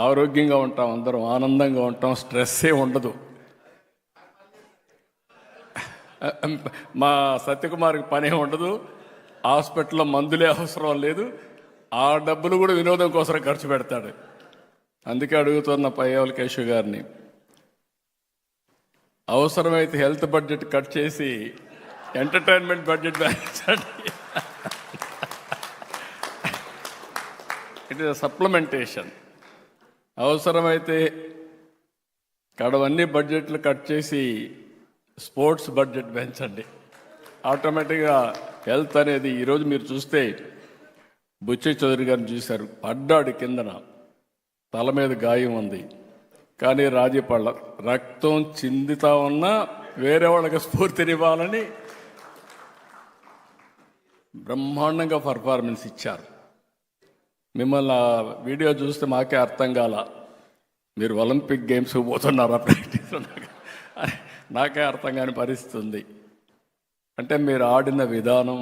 ఆరోగ్యంగా ఉంటాం, అందరం ఆనందంగా ఉంటాం, స్ట్రెస్సే ఉండదు. మా సత్యకుమార్కి పని ఉండదు, హాస్పిటల్లో మందులే అవసరం లేదు, ఆ డబ్బులు కూడా వినోదం కోసం ఖర్చు పెడతాడు. అందుకే అడుగుతున్న పయ్యావుల కేశవ్ గారిని, అవసరమైతే హెల్త్ బడ్జెట్ కట్ చేసి ఎంటర్టైన్మెంట్ బడ్జెట్ పెంచండి. It is supplementation. అవసరమైతే కడవన్నీ బడ్జెట్లు కట్ చేసి స్పోర్ట్స్ బడ్జెట్ పెంచండి. ఆటోమేటిక్గా హెల్త్ అనేది, ఈరోజు మీరు చూస్తే బుచ్చయ్య చౌదరి గారిని చూశారు, పడ్డాడు కిందన, తల మీద గాయం ఉంది, కానీ రాజీ పళ్ళ రక్తం చిందుతా ఉన్నా వేరే వాళ్ళకి స్ఫూర్తినివ్వాలని బ్రహ్మాండంగా పర్ఫార్మెన్స్ ఇచ్చారు. మిమ్మల్ని ఆ వీడియో చూస్తే మాకే అర్థం కాల, మీరు ఒలింపిక్ గేమ్స్ పోతున్నారా ప్రాక్టీస్, నాకే అర్థం కాని పరిస్థితి ఉంది. అంటే మీరు ఆడిన విధానం,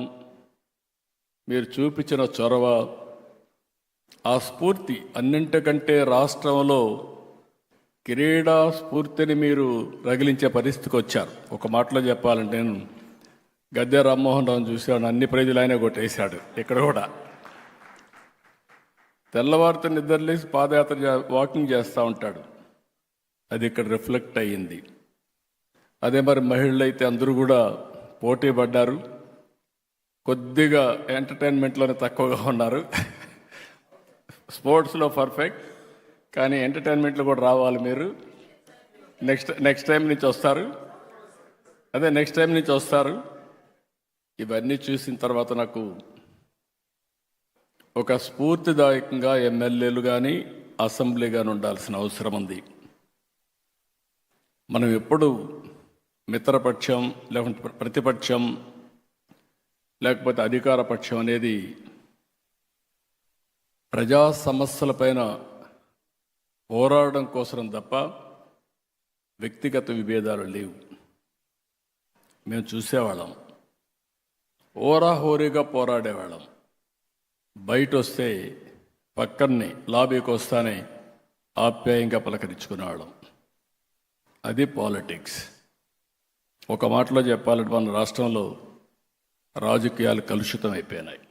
మీరు చూపించిన చొరవ, ఆ స్ఫూర్తి, అన్నింటికంటే రాష్ట్రంలో క్రీడా స్ఫూర్తిని మీరు రగిలించే పరిస్థితికి వచ్చారు. ఒక మాటలో చెప్పాలంటే, నేను గద్దె రామ్మోహన్ రావును చూశాను, అన్ని ప్రైజులు ఆయనే కొట్టేశాడు. ఇక్కడ కూడా తెల్లవారితో నిద్రలేసి పాదయాత్ర వాకింగ్ చేస్తూ ఉంటాడు, అది ఇక్కడ రిఫ్లెక్ట్ అయ్యింది. అదే మరి మహిళలు అయితే అందరూ కూడా పోటీ పడ్డారు, కొద్దిగా ఎంటర్టైన్మెంట్లోనే తక్కువగా ఉన్నారు. స్పోర్ట్స్లో పర్ఫెక్ట్, కానీ ఎంటర్టైన్మెంట్లో కూడా రావాలి మీరు. నెక్స్ట్ టైం నుంచి వస్తారు, అదే నెక్స్ట్ టైం నుంచి వస్తారు. ఇవన్నీ చూసిన తర్వాత నాకు ఒక స్ఫూర్తిదాయకంగా ఎమ్మెల్యేలు కానీ అసెంబ్లీ కానీ ఉండాల్సిన అవసరం ఉంది. మనం ఎప్పుడు మిత్రపక్షం, లేకుంటే ప్రతిపక్షం, లేకపోతే అధికార పక్షం అనేది ప్రజా సమస్యలపైన పోరాడడం కోసం తప్ప వ్యక్తిగత విభేదాలు లేవు. మేము చూసేవాళ్ళం, హోరాహోరీగా పోరాడేవాళ్ళం. బయట వస్తే పక్కనే లాబీకి వస్తానే ఆప్యాయంగా పలకరించుకునేవాళ్ళం. అది పాలిటిక్స్. ఒక మాటలో చెప్పాలంటే మన రాష్ట్రంలో రాజకీయాలు కలుషితం అయిపోయినాయి.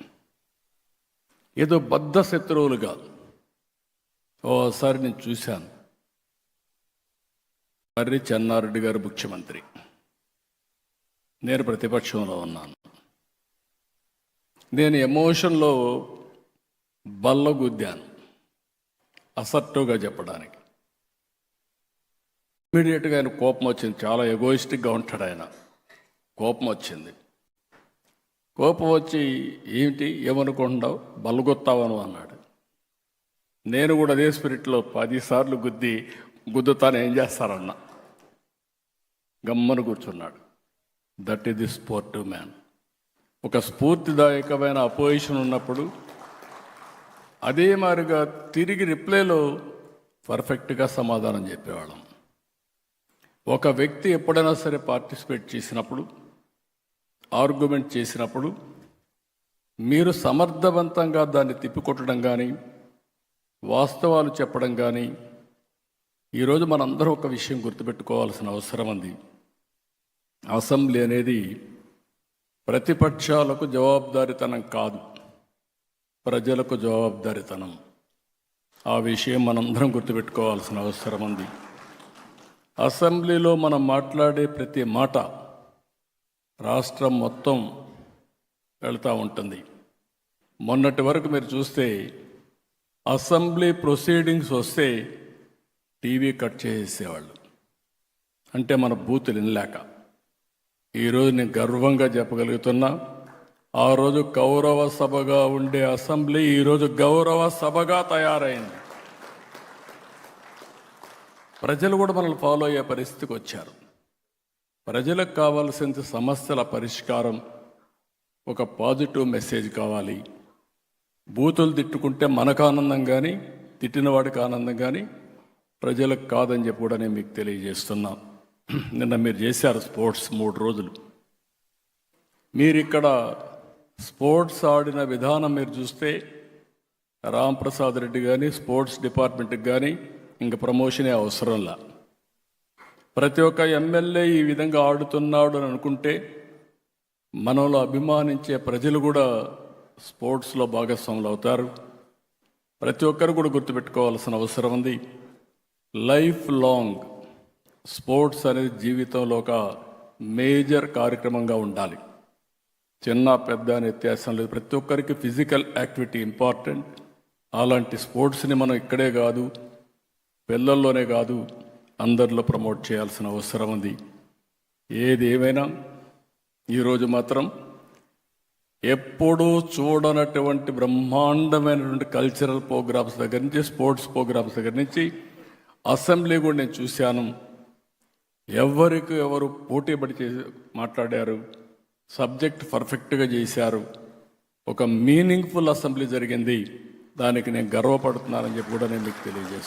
ఏదో బద్ధ శత్రువులుగా. ఓసారి నేను చూశాను, మర్రి చెన్నారెడ్డి గారు ముఖ్యమంత్రి, నేను ప్రతిపక్షంలో ఉన్నాను. నేను ఎమోషన్లో బల్లగుద్దాను, అసర్టివ్గా చెప్పడానికి. ఇమీడియట్గా ఆయన కోపం వచ్చింది, చాలా ఎగోయిస్టిక్గా ఉంటాడు ఆయన. కోపం వచ్చింది, కోపం వచ్చి ఏమిటి ఏమనుకుంటున్నావు, బల్లగొత్తావను అన్నాడు. నేను కూడా అదే స్పిరిట్లో 10 సార్లు గుద్దుతాను, ఏం చేస్తారన్నా. గమ్మను కూర్చున్నాడు. That is the sportive man. ఒక స్ఫూర్తిదాయకమైన అపోజిషన్ ఉన్నప్పుడు అదే మాదిరిగా తిరిగి రిప్లైలో పర్ఫెక్ట్గా సమాధానం చెప్పేవాళ్ళం. ఒక వ్యక్తి ఎప్పుడైనా సరే పార్టిసిపేట్ చేసినప్పుడు, ఆర్గ్యుమెంట్ చేసినప్పుడు మీరు సమర్థవంతంగా దాన్ని తిప్పికొట్టడం కానీ, వాస్తవాలు చెప్పడం కానీ. ఈరోజు మనందరం ఒక విషయం గుర్తుపెట్టుకోవాల్సిన అవసరం ఉంది. అసెంబ్లీ అనేది ప్రతిపక్షాలకు జవాబుదారీతనం కాదు, ప్రజలకు జవాబుదారీతనం. ఆ విషయం మనందరం గుర్తుపెట్టుకోవాల్సిన అవసరం ఉంది. అసెంబ్లీలో మనం మాట్లాడే ప్రతి మాట రాష్ట్రం మొత్తం వెళ్తూ ఉంటుంది. మొన్నటి వరకు మీరు చూస్తే అసెంబ్లీ ప్రొసీడింగ్స్ వస్తే టీవీ కట్ చేసేవాళ్ళు, అంటే మన బూతులు వినలేక. ఈరోజు నేను గర్వంగా చెప్పగలుగుతున్నా, ఆ రోజు కౌరవ సభగా ఉండే అసెంబ్లీ ఈరోజు గౌరవ సభగా తయారైంది. ప్రజలు కూడా మనల్ని ఫాలో అయ్యే పరిస్థితికి వచ్చారు. ప్రజలకు కావాల్సిన సమస్యల పరిష్కారం, ఒక పాజిటివ్ మెసేజ్ కావాలి. బూతులు తిట్టుకుంటే మనకు ఆనందం కానీ, తిట్టిన వాడికి ఆనందం కానీ, ప్రజలకు కాదని చెప్పి కూడా నేను మీకు తెలియజేస్తున్నా. నిన్న మీరు చేశారు స్పోర్ట్స్ 3 రోజులు. మీరు ఇక్కడ స్పోర్ట్స్ ఆడిన విధానం మీరు చూస్తే రాంప్రసాద్ రెడ్డి కానీ స్పోర్ట్స్ డిపార్ట్మెంట్కి కానీ ఇంక ప్రమోషనే అవసరంలా. ప్రతి ఒక్క ఎమ్మెల్యే ఈ విధంగా ఆడుతున్నాడు అని అనుకుంటే మనలో అభిమానించే ప్రజలు కూడా స్పోర్ట్స్లో భాగస్వాములు అవుతారు. ప్రతి ఒక్కరు కూడా గుర్తుపెట్టుకోవాల్సిన అవసరం ఉంది. లైఫ్ లాంగ్ స్పోర్ట్స్ అనేది జీవితంలో ఒక మేజర్ కార్యక్రమంగా ఉండాలి. చిన్న పెద్ద అనే వ్యత్యాసం లేదు. ప్రతి ఒక్కరికి ఫిజికల్ యాక్టివిటీ ఇంపార్టెంట్. అలాంటి స్పోర్ట్స్ని మనం ఇక్కడే కాదు, పిల్లల్లోనే కాదు, అందరిలో ప్రమోట్ చేయాల్సిన అవసరం ఉంది. ఏది ఏమైనా ఈరోజు మాత్రం ఎప్పుడూ చూడనటువంటి బ్రహ్మాండమైనటువంటి కల్చరల్ ప్రోగ్రామ్స్ దగ్గర నుంచి, స్పోర్ట్స్ ప్రోగ్రామ్స్ దగ్గర నుంచి అసెంబ్లీ కూడా నేను చూశాను. ఎవరికి ఎవరు పోటీపడి చేసి మాట్లాడారు, సబ్జెక్ట్ పర్ఫెక్ట్గా చేశారు. ఒక మీనింగ్ఫుల్ అసెంబ్లీ జరిగింది. దానికి నేను గర్వపడుతున్నానని చెప్పి కూడా నేను మీకు తెలియజేస్తాను.